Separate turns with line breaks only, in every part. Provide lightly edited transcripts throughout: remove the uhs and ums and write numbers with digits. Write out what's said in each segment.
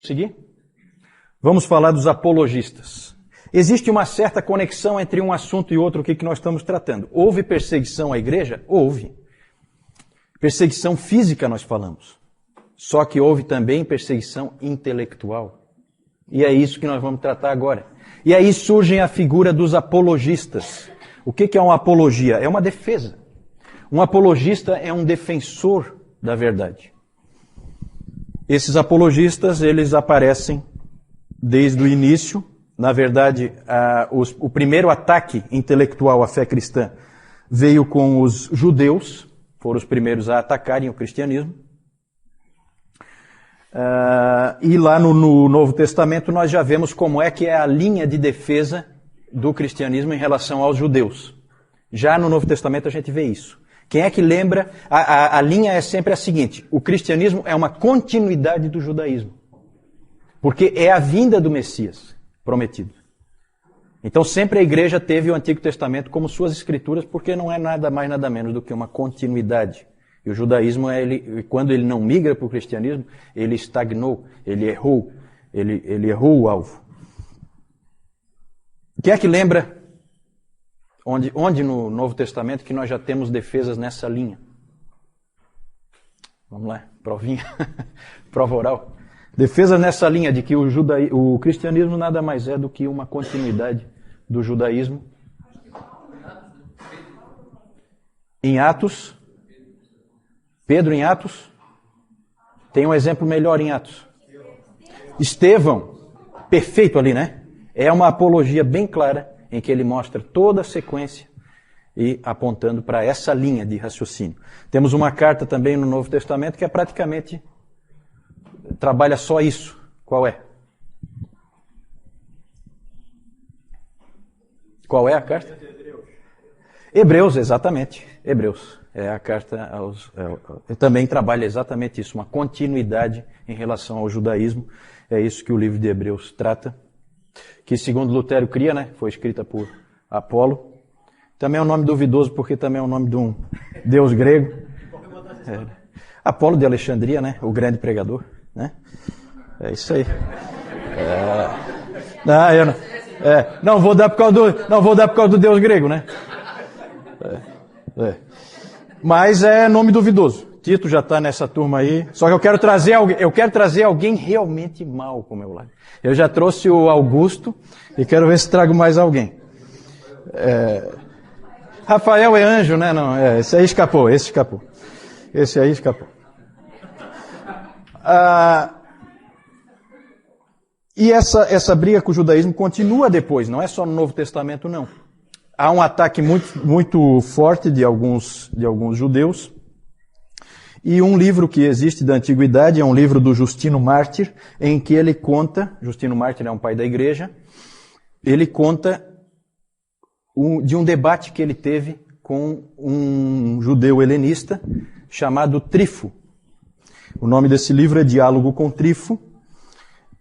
Seguir? Vamos falar dos apologistas. Existe uma certa conexão entre um assunto e outro que nós estamos tratando. Houve perseguição à igreja? Houve. Perseguição física nós falamos. Só que houve também perseguição intelectual. E é isso que nós vamos tratar agora. E aí surge a figura dos apologistas. O que é uma apologia? É uma defesa. Um apologista é um defensor da verdade. Esses apologistas, eles aparecem desde o início. Na verdade, o primeiro ataque intelectual à fé cristã veio com os judeus, foram os primeiros a atacarem o cristianismo. E lá no Novo Testamento nós já vemos como é que é a linha de defesa do cristianismo em relação aos judeus. Já no Novo Testamento a gente vê isso. Quem é que lembra? A linha é sempre a seguinte: o cristianismo é uma continuidade do judaísmo. Porque é a vinda do Messias prometido. Então sempre a igreja teve o Antigo Testamento como suas escrituras, porque não é nada mais nada menos do que uma continuidade. E o judaísmo, quando ele não migra para o cristianismo, ele estagnou, ele errou o alvo. Quem é que lembra onde no Novo Testamento que nós já temos defesas nessa linha? Vamos lá, provinha, prova oral. Defesas nessa linha de que o cristianismo nada mais é do que uma continuidade do judaísmo. Em Atos, Pedro em Atos, tem um exemplo melhor em Atos. Estevão, perfeito ali, né? É uma apologia bem clara em que ele mostra toda a sequência e apontando para essa linha de raciocínio. Temos uma carta também no Novo Testamento que praticamente trabalha só isso. Qual é? Qual é a carta? Hebreus, exatamente. Hebreus. É a carta também trabalha exatamente isso, uma continuidade em relação ao judaísmo. É isso que o livro de Hebreus trata. Que segundo Lutero cria, né? Foi escrita por Apolo. Também é um nome duvidoso, porque também é o nome de um deus grego. Apolo de Alexandria, né? O grande pregador, né? É isso aí. Não vou dar por causa do deus grego, né? Mas é nome duvidoso. Tito já está nessa turma aí. Só que eu quero trazer alguém realmente mau para o meu lado. Eu já trouxe o Augusto e quero ver se trago mais alguém. Rafael é anjo, né? Não, esse aí escapou, Esse aí escapou. E essa briga com o judaísmo continua depois, não é só no Novo Testamento, não. Há um ataque muito, muito forte de alguns judeus. E um livro que existe da Antiguidade é um livro do Justino Mártir, em que ele conta, Justino Mártir é um pai da igreja, ele conta de um debate que ele teve com um judeu helenista chamado Trifo. O nome desse livro é Diálogo com Trifo,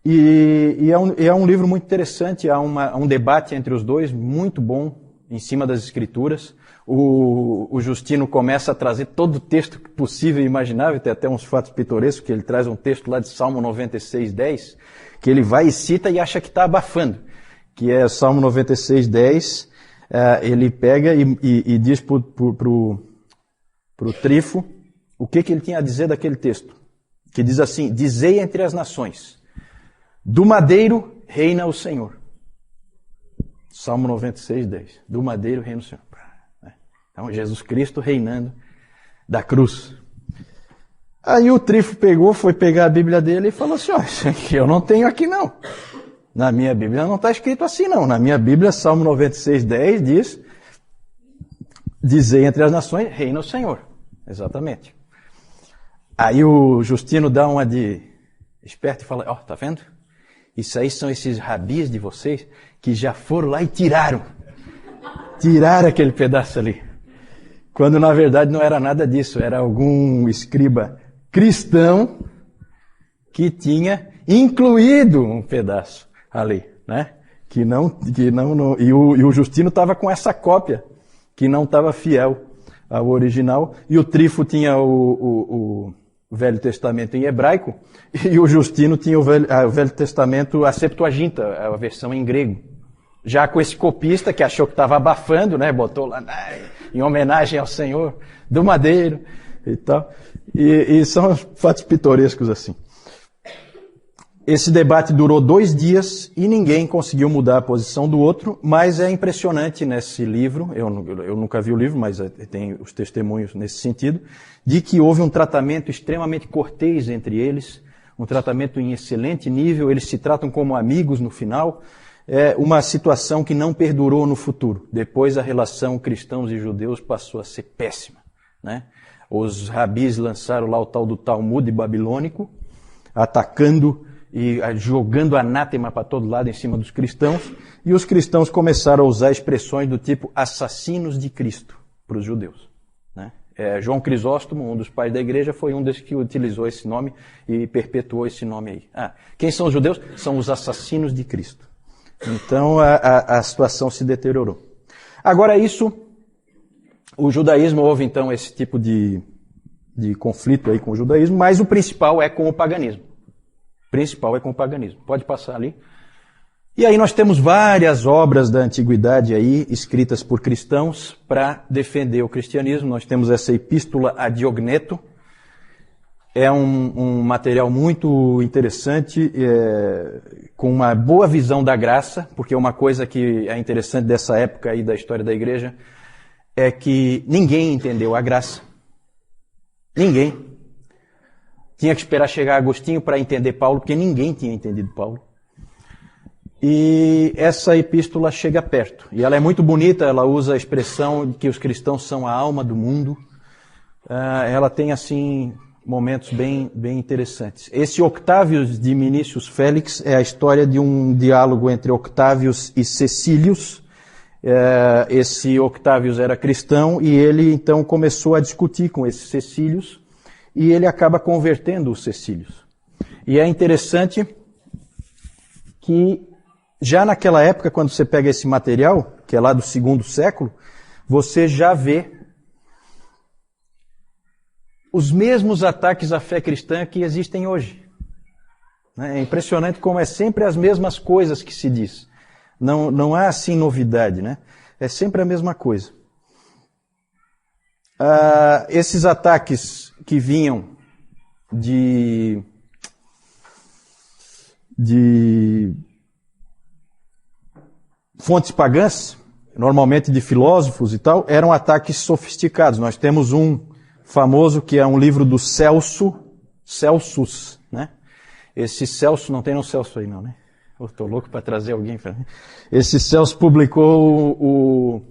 e é um livro muito interessante, há um debate entre os dois, muito bom, em cima das escrituras. O Justino começa a trazer todo o texto possível e imaginável, tem até uns fatos pitorescos, que ele traz um texto lá de Salmo 96:10, que ele vai e cita e acha que está abafando, que é Salmo 96:10, ele pega e diz pro Trifo o que ele tinha a dizer daquele texto, que diz assim: dizei entre as nações, do madeiro reina o Senhor. Salmo 96:10, do madeiro reina o Senhor. Então, Jesus Cristo reinando da cruz. Aí o Trifo foi pegar a Bíblia dele e falou assim: isso aqui eu não tenho aqui não. Na minha Bíblia não está escrito assim não. Na minha Bíblia, Salmo 96:10 diz: dizei entre as nações, reina o Senhor. Exatamente. Aí o Justino dá uma de esperto e fala: tá vendo? Isso aí são esses rabis de vocês que já foram lá e tiraram aquele pedaço ali. Quando na verdade não era nada disso, era algum escriba cristão que tinha incluído um pedaço ali, né? E o Justino estava com essa cópia que não estava fiel ao original, e o Trifo tinha o Velho Testamento em hebraico, e o Justino tinha o Velho Testamento, a Septuaginta, a versão em grego. Já com esse copista que achou que estava abafando, né, botou lá em homenagem ao Senhor do Madeiro e tal. E são fatos pitorescos assim. Esse debate durou 2 dias e ninguém conseguiu mudar a posição do outro, mas é impressionante nesse livro, eu nunca vi o livro, mas tem os testemunhos nesse sentido, de que houve um tratamento extremamente cortês entre eles, um tratamento em excelente nível, eles se tratam como amigos no final, é uma situação que não perdurou no futuro. Depois a relação cristãos e judeus passou a ser péssima, né? Os rabis lançaram lá o tal do Talmud babilônico, atacando e jogando anátema para todo lado em cima dos cristãos, e os cristãos começaram a usar expressões do tipo assassinos de Cristo para os judeus, né? João Crisóstomo, um dos pais da igreja, foi um desses que utilizou esse nome e perpetuou esse nome aí. Quem são os judeus? São os assassinos de Cristo. Então a situação se deteriorou. Agora o judaísmo, houve então esse tipo de conflito aí com o judaísmo, mas o principal é com o paganismo. Pode passar ali. E aí nós temos várias obras da antiguidade aí, escritas por cristãos, para defender o cristianismo. Nós temos essa Epístola a Diogneto. É um material muito interessante, com uma boa visão da graça, porque uma coisa que é interessante dessa época aí da história da igreja é que ninguém entendeu a graça. Ninguém. Tinha que esperar chegar Agostinho para entender Paulo, porque ninguém tinha entendido Paulo. E essa epístola chega perto. E ela é muito bonita, ela usa a expressão de que os cristãos são a alma do mundo. Ela tem, assim, momentos bem interessantes. Esse Octávios de Minícius Félix é a história de um diálogo entre Octávios e Cecílius. Esse Octávios era cristão e ele, então, começou a discutir com esse Cecílius. E ele acaba convertendo os Cecílios. E é interessante que, já naquela época, quando você pega esse material, que é lá do 2º século, você já vê os mesmos ataques à fé cristã que existem hoje. É impressionante como é sempre as mesmas coisas que se diz. Não há, assim, novidade, né? É sempre a mesma coisa. Esses ataques que vinham de fontes pagãs, normalmente de filósofos e tal, eram ataques sofisticados. Nós temos um famoso que é um livro do Celsus, né? Esse Celso, não tem no Celso aí não, né? Eu tô louco para trazer alguém para mim. Esse Celso publicou o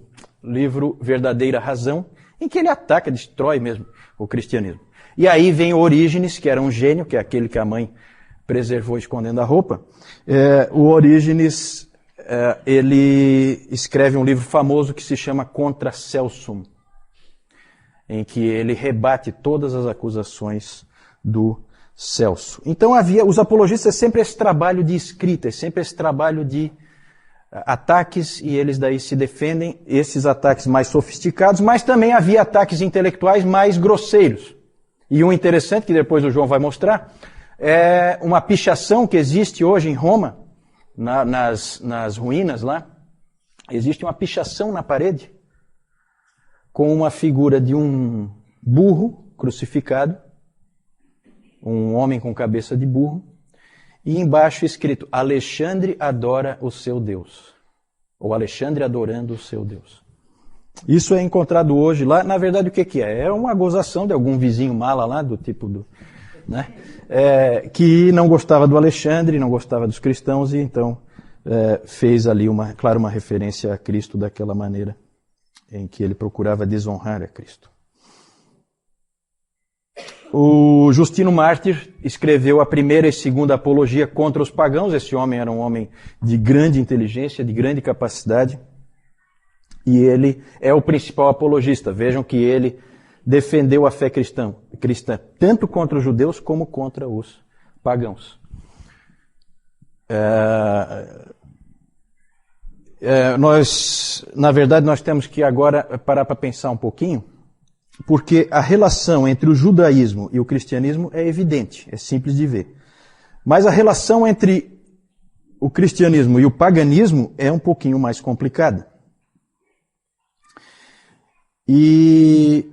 livro Verdadeira Razão, em que ele ataca, destrói mesmo o cristianismo. E aí vem o Orígenes, que era um gênio, que é aquele que a mãe preservou escondendo a roupa. O Orígenes, ele escreve um livro famoso que se chama Contra Celsum, em que ele rebate todas as acusações do Celso. Então os apologistas, é sempre esse trabalho de escrita, é sempre esse trabalho de ataques, e eles daí se defendem, esses ataques mais sofisticados, mas também havia ataques intelectuais mais grosseiros. E um interessante, que depois o João vai mostrar, é uma pichação que existe hoje em Roma, nas ruínas lá. Existe uma pichação na parede, com uma figura de um burro crucificado, um homem com cabeça de burro, e embaixo escrito, Alexandre adora o seu Deus. Ou Alexandre adorando o seu Deus. Isso é encontrado hoje lá. Na verdade, o que é? É uma gozação de algum vizinho mala lá, do tipo do... né? Que não gostava do Alexandre, não gostava dos cristãos, e então fez ali, uma referência a Cristo daquela maneira, em que ele procurava desonrar a Cristo. O Justino Mártir escreveu a primeira e segunda apologia contra os pagãos. Esse homem era um homem de grande inteligência, de grande capacidade, e ele é o principal apologista. Vejam que ele defendeu a fé cristã tanto contra os judeus como contra os pagãos. Na verdade, nós temos que agora parar para pensar um pouquinho porque a relação entre o judaísmo e o cristianismo é evidente, é simples de ver. Mas a relação entre o cristianismo e o paganismo é um pouquinho mais complicada. E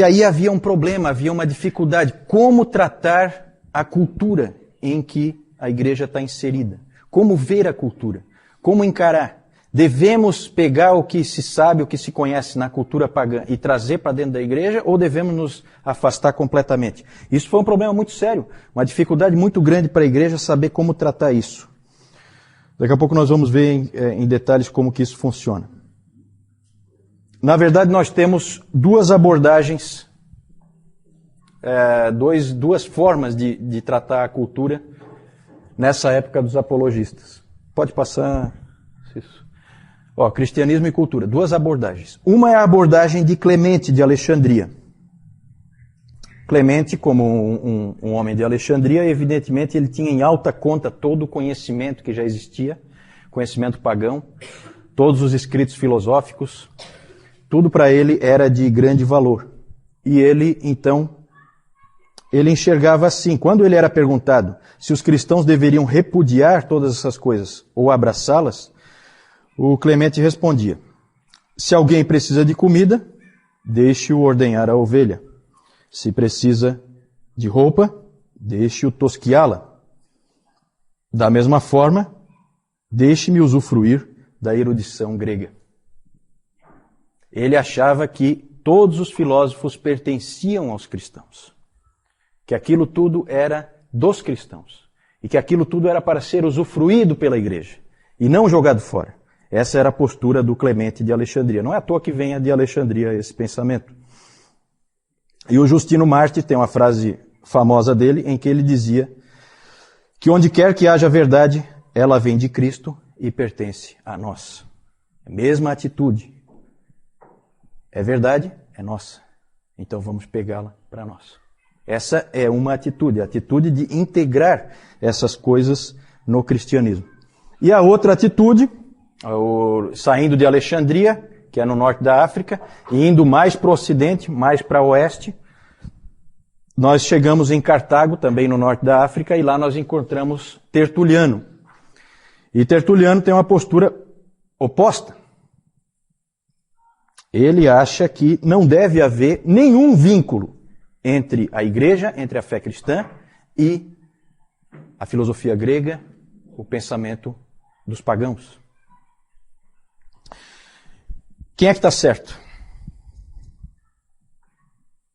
aí havia um problema, havia uma dificuldade. Como tratar a cultura em que a igreja está inserida? Como ver a cultura? Como encarar? Devemos pegar o que se sabe, o que se conhece na cultura pagã e trazer para dentro da igreja, ou devemos nos afastar completamente? Isso foi um problema muito sério, uma dificuldade muito grande para a igreja saber como tratar isso. Daqui a pouco nós vamos ver em detalhes como que isso funciona. Na verdade, nós temos duas abordagens, duas formas de tratar a cultura nessa época dos apologistas. Pode passar isso. Cristianismo e cultura, duas abordagens. Uma é a abordagem de Clemente de Alexandria. Clemente, como um homem de Alexandria, evidentemente ele tinha em alta conta todo o conhecimento que já existia, conhecimento pagão, todos os escritos filosóficos, tudo para ele era de grande valor. E ele, então, ele enxergava assim, quando ele era perguntado se os cristãos deveriam repudiar todas essas coisas ou abraçá-las, o Clemente respondia: se alguém precisa de comida, deixe-o ordenhar a ovelha. Se precisa de roupa, deixe-o tosquiá-la. Da mesma forma, deixe-me usufruir da erudição grega. Ele achava que todos os filósofos pertenciam aos cristãos, que aquilo tudo era dos cristãos, e que aquilo tudo era para ser usufruído pela igreja, e não jogado fora. Essa era a postura do Clemente de Alexandria. Não é à toa que venha de Alexandria esse pensamento. E o Justino Mártir tem uma frase famosa dele, em que ele dizia que onde quer que haja verdade, ela vem de Cristo e pertence a nós. A mesma atitude. É verdade? É nossa. Então vamos pegá-la para nós. Essa é uma atitude, a atitude de integrar essas coisas no cristianismo. E a outra atitude, saindo de Alexandria, que é no norte da África, e indo mais para o ocidente, mais para o oeste, nós chegamos em Cartago, também no norte da África, e lá nós encontramos Tertuliano. E Tertuliano tem uma postura oposta. Ele acha que não deve haver nenhum vínculo entre a igreja, entre a fé cristã e a filosofia grega, o pensamento dos pagãos. Quem é que está certo?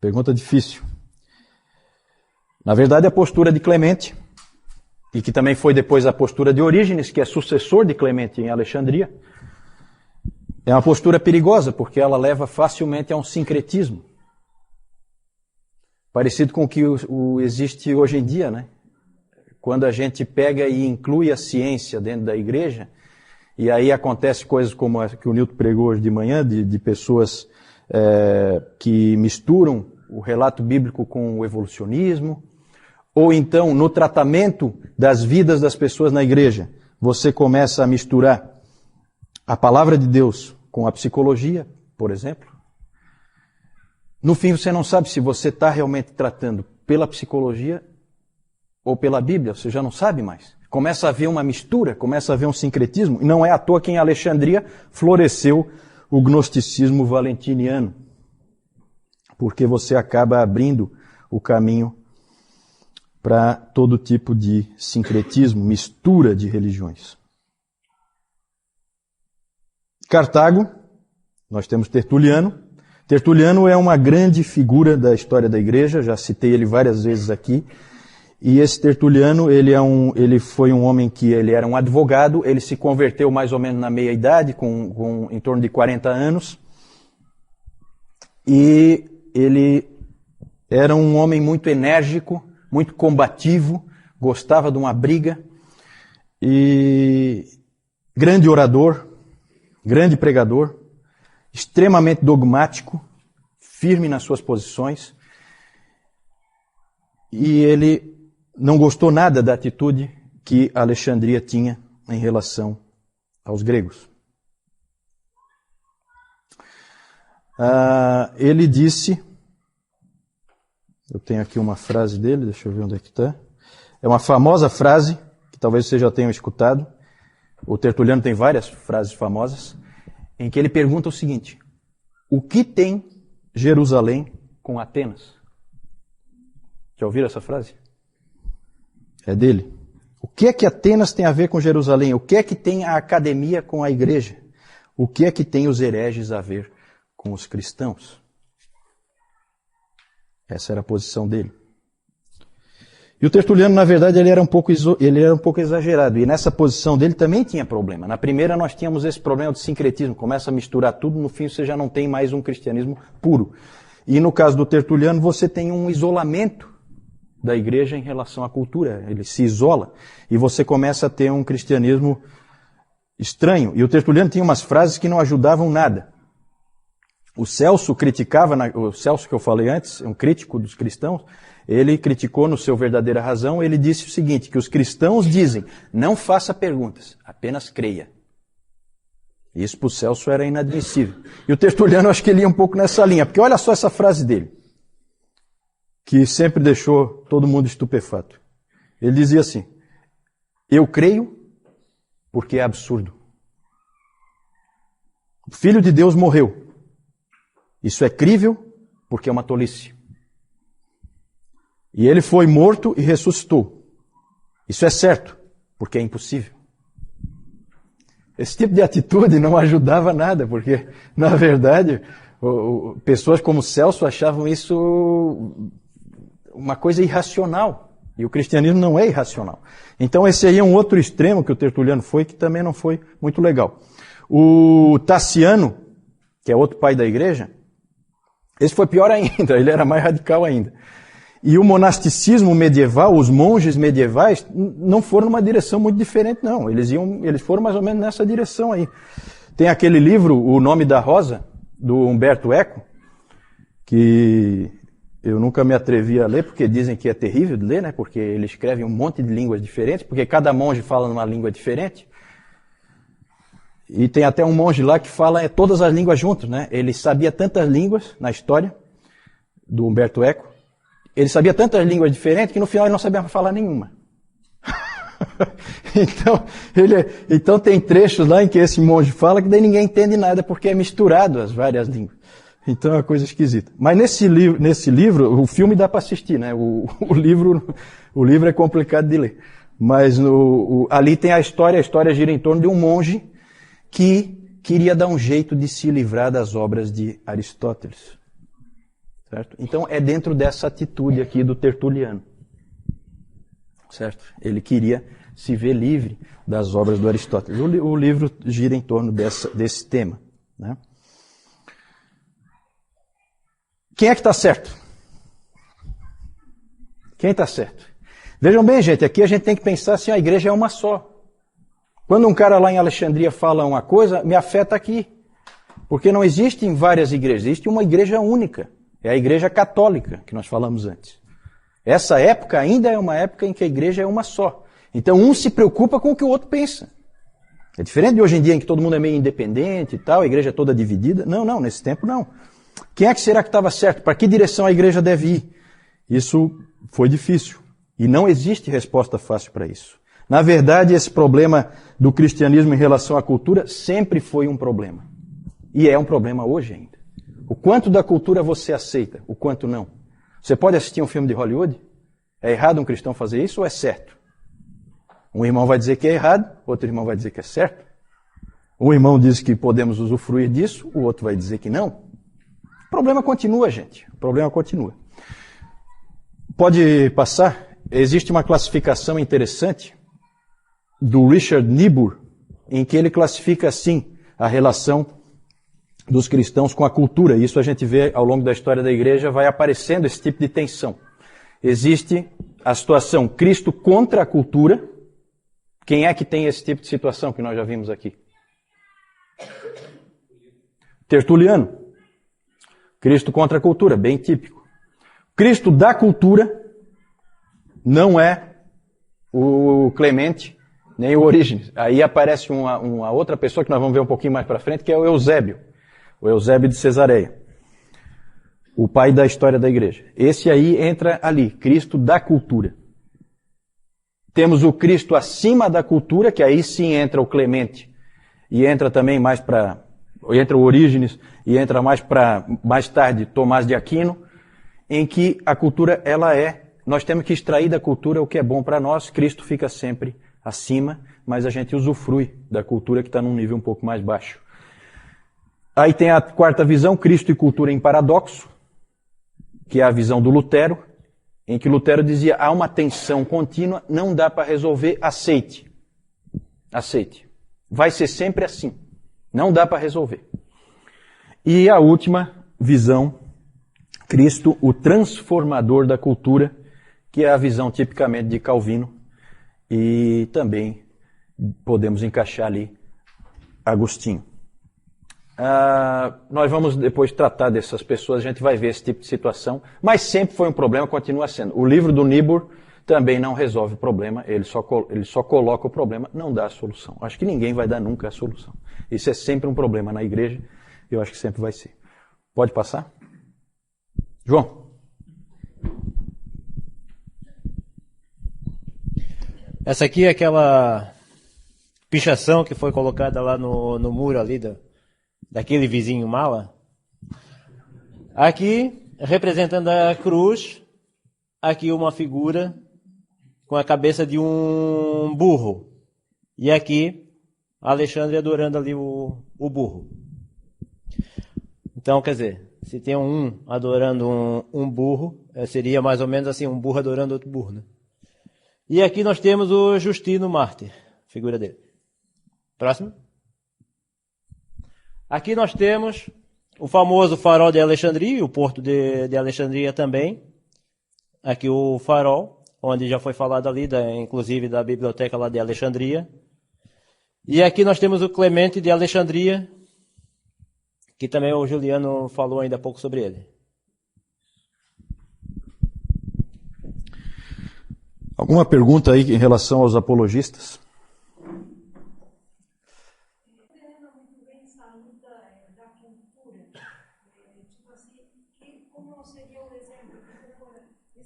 Pergunta difícil. Na verdade, a postura de Clemente, e que também foi depois a postura de Orígenes, que é sucessor de Clemente em Alexandria, é uma postura perigosa, porque ela leva facilmente a um sincretismo. Parecido com o que existe hoje em dia, né? Quando a gente pega e inclui a ciência dentro da igreja, e aí acontece coisas como a que o Nilton pregou hoje de manhã, de pessoas que misturam o relato bíblico com o evolucionismo, ou então no tratamento das vidas das pessoas na igreja, você começa a misturar a palavra de Deus com a psicologia, por exemplo. No fim você não sabe se você está realmente tratando pela psicologia ou pela Bíblia, você já não sabe mais. Começa a haver uma mistura, começa a haver um sincretismo, e não é à toa que em Alexandria floresceu o gnosticismo valentiniano, porque você acaba abrindo o caminho para todo tipo de sincretismo, mistura de religiões. Cartago, nós temos Tertuliano. Tertuliano é uma grande figura da história da igreja, já citei ele várias vezes aqui. E esse Tertuliano, ele foi um homem que ele era um advogado, ele se converteu mais ou menos na meia-idade, com em torno de 40 anos. E ele era um homem muito enérgico, muito combativo, gostava de uma briga, e grande orador, grande pregador, extremamente dogmático, firme nas suas posições, e ele não gostou nada da atitude que Alexandria tinha em relação aos gregos. Ele disse, eu tenho aqui uma frase dele, deixa eu ver onde é que está. É uma famosa frase, que talvez vocês já tenham escutado. O Tertuliano tem várias frases famosas, em que ele pergunta o seguinte: o que tem Jerusalém com Atenas? Já ouviram essa frase? É dele. O que é que Atenas tem a ver com Jerusalém? O que é que tem a academia com a igreja? O que é que tem os hereges a ver com os cristãos? Essa era a posição dele. E o Tertuliano, na verdade, ele era um pouco exagerado. E nessa posição dele também tinha problema. Na primeira nós tínhamos esse problema do sincretismo. Começa a misturar tudo, no fim você já não tem mais um cristianismo puro. E no caso do Tertuliano, você tem um isolamento da igreja em relação à cultura. Ele se isola. E você começa a ter um cristianismo estranho. E o Tertuliano tinha umas frases que não ajudavam nada. O Celso criticava, o Celso que eu falei antes, um crítico dos cristãos, ele criticou no seu Verdadeira Razão, ele disse o seguinte, que os cristãos dizem, não faça perguntas, apenas creia. Isso para o Celso era inadmissível. E o Tertuliano, acho que ele ia um pouco nessa linha, porque olha só essa frase dele, que sempre deixou todo mundo estupefato. Ele dizia assim, eu creio porque é absurdo. O Filho de Deus morreu. Isso é crível porque é uma tolice. E ele foi morto e ressuscitou. Isso é certo, porque é impossível. Esse tipo de atitude não ajudava nada, porque, na verdade, pessoas como Celso achavam isso uma coisa irracional. E o cristianismo não é irracional. Então esse aí é um outro extremo que o Tertuliano foi, que também não foi muito legal. O Tassiano, que é outro pai da igreja, esse foi pior ainda, ele era mais radical ainda. E o monasticismo medieval, os monges medievais, não foram numa direção muito diferente, não. Eles foram mais ou menos nessa direção aí. Tem aquele livro, O Nome da Rosa, do Umberto Eco, que eu nunca me atrevi a ler, porque dizem que é terrível de ler, né? Porque ele escreve um monte de línguas diferentes, porque cada monge fala numa língua diferente. E tem até um monge lá que fala todas as línguas juntas, né? Ele sabia tantas línguas na história do Umberto Eco. Ele sabia tantas línguas diferentes que no final ele não sabia falar nenhuma. Então tem trechos lá em que esse monge fala que daí ninguém entende nada porque é misturado as várias línguas. Então é uma coisa esquisita. Mas nesse livro, o filme dá para assistir, né? O livro é complicado de ler. Mas ali tem a história gira em torno de um monge que queria dar um jeito de se livrar das obras de Aristóteles. Certo? Então é dentro dessa atitude aqui do Tertuliano. Certo? Ele queria se ver livre das obras do Aristóteles. O livro gira em torno desse tema. Né? Quem é que está certo? Quem está certo? Vejam bem, gente, aqui a gente tem que pensar assim, a igreja é uma só. Quando um cara lá em Alexandria fala uma coisa, me afeta aqui. Porque não existem várias igrejas, existe uma igreja única. É a igreja católica, que nós falamos antes. Essa época ainda é uma época em que a igreja é uma só. Então um se preocupa com o que o outro pensa. É diferente de hoje em dia em que todo mundo é meio independente e tal, a igreja é toda dividida. Não, nesse tempo não. Quem é que será que estava certo? Para que direção a igreja deve ir? Isso foi difícil. E não existe resposta fácil para isso. Na verdade, esse problema do cristianismo em relação à cultura sempre foi um problema. E é um problema hoje ainda. O quanto da cultura você aceita, o quanto não. Você pode assistir um filme de Hollywood? É errado um cristão fazer isso ou é certo? Um irmão vai dizer que é errado, outro irmão vai dizer que é certo. Um irmão diz que podemos usufruir disso, o outro vai dizer que não. O problema continua, gente. O problema continua. Pode passar? Existe uma classificação interessante do Richard Niebuhr, em que ele classifica assim a relação dos cristãos com a cultura. Isso a gente vê ao longo da história da igreja, vai aparecendo esse tipo de tensão. Existe a situação Cristo contra a cultura. Quem é que tem esse tipo de situação que nós já vimos aqui? Tertuliano. Cristo contra a cultura, bem típico. Cristo da cultura não é o Clemente, nem o Orígenes. Aí aparece uma outra pessoa que nós vamos ver um pouquinho mais para frente, que é o Eusébio. O Eusébio de Cesareia. o pai da história da igreja. Esse aí entra ali, Cristo da cultura. Temos o Cristo acima da cultura, que aí sim entra o Clemente, e entra também mais para, entra o Orígenes, e entra mais tarde, Tomás de Aquino, em que a cultura, nós temos que extrair da cultura o que é bom para nós, Cristo fica sempre acima, mas a gente usufrui da cultura que está num nível um pouco mais baixo. Aí tem a quarta visão, Cristo e cultura em paradoxo, que é a visão do Lutero, em que Lutero dizia, há uma tensão contínua, não dá para resolver, aceite. Aceite. Vai ser sempre assim. Não dá para resolver. E a última visão, Cristo, o transformador da cultura, que é a visão tipicamente de Calvino, e também podemos encaixar ali Agostinho. Nós vamos depois tratar dessas pessoas, a gente vai ver esse tipo de situação, mas sempre foi um problema, continua sendo. O livro do Niebuhr também não resolve o problema, ele só coloca o problema, não dá a solução. Acho que ninguém vai dar nunca a solução. Isso é sempre um problema na igreja, eu acho que sempre vai ser. Pode passar? João.
Essa aqui é aquela pichação que foi colocada lá no muro ali daquele vizinho mala. Aqui, representando a cruz, aqui uma figura com a cabeça de um burro. E aqui, Alexandre adorando ali o burro. Então, quer dizer, se tem um adorando um burro, seria mais ou menos assim, um burro adorando outro burro, né? E aqui nós temos o Justino Mártir, figura dele. Próximo. Aqui nós temos o famoso farol de Alexandria, o porto de Alexandria também. Aqui o farol, onde já foi falado ali, inclusive da biblioteca lá de Alexandria. E aqui nós temos o Clemente de Alexandria, que também o Juliano falou ainda há pouco sobre ele.
Alguma pergunta aí em relação aos apologistas?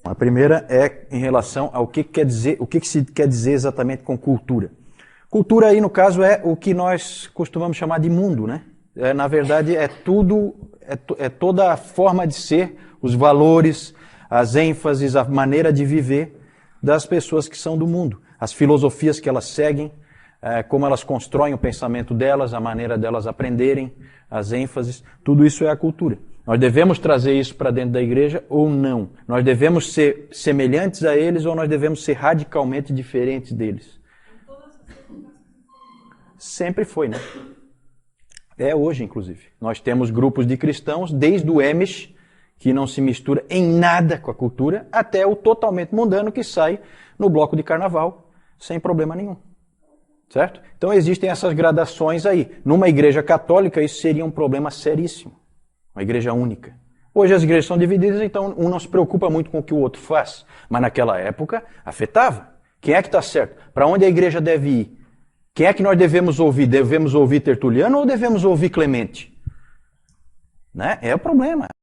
A primeira é em relação ao que quer dizer, o que se quer dizer exatamente com cultura. Cultura aí, no caso, é o que nós costumamos chamar de mundo, né? Na verdade, é toda a forma de ser, os valores, as ênfases, a maneira de viver das pessoas que são do mundo. As filosofias que elas seguem, como elas constroem o pensamento delas, a maneira delas aprenderem, as ênfases, tudo isso é a cultura. Nós devemos trazer isso para dentro da igreja ou não? Nós devemos ser semelhantes a eles ou nós devemos ser radicalmente diferentes deles? Sempre foi, né? É hoje, inclusive. Nós temos grupos de cristãos, desde o Amish, que não se mistura em nada com a cultura, até o totalmente mundano que sai no bloco de carnaval, sem problema nenhum. Certo? Então existem essas gradações aí. Numa igreja católica, isso seria um problema seríssimo. Uma igreja única. Hoje as igrejas são divididas, então um não se preocupa muito com o que o outro faz. Mas naquela época, afetava. Quem é que está certo? Para onde a igreja deve ir? Quem é que nós devemos ouvir? Devemos ouvir Tertuliano ou devemos ouvir Clemente? Né? É o problema.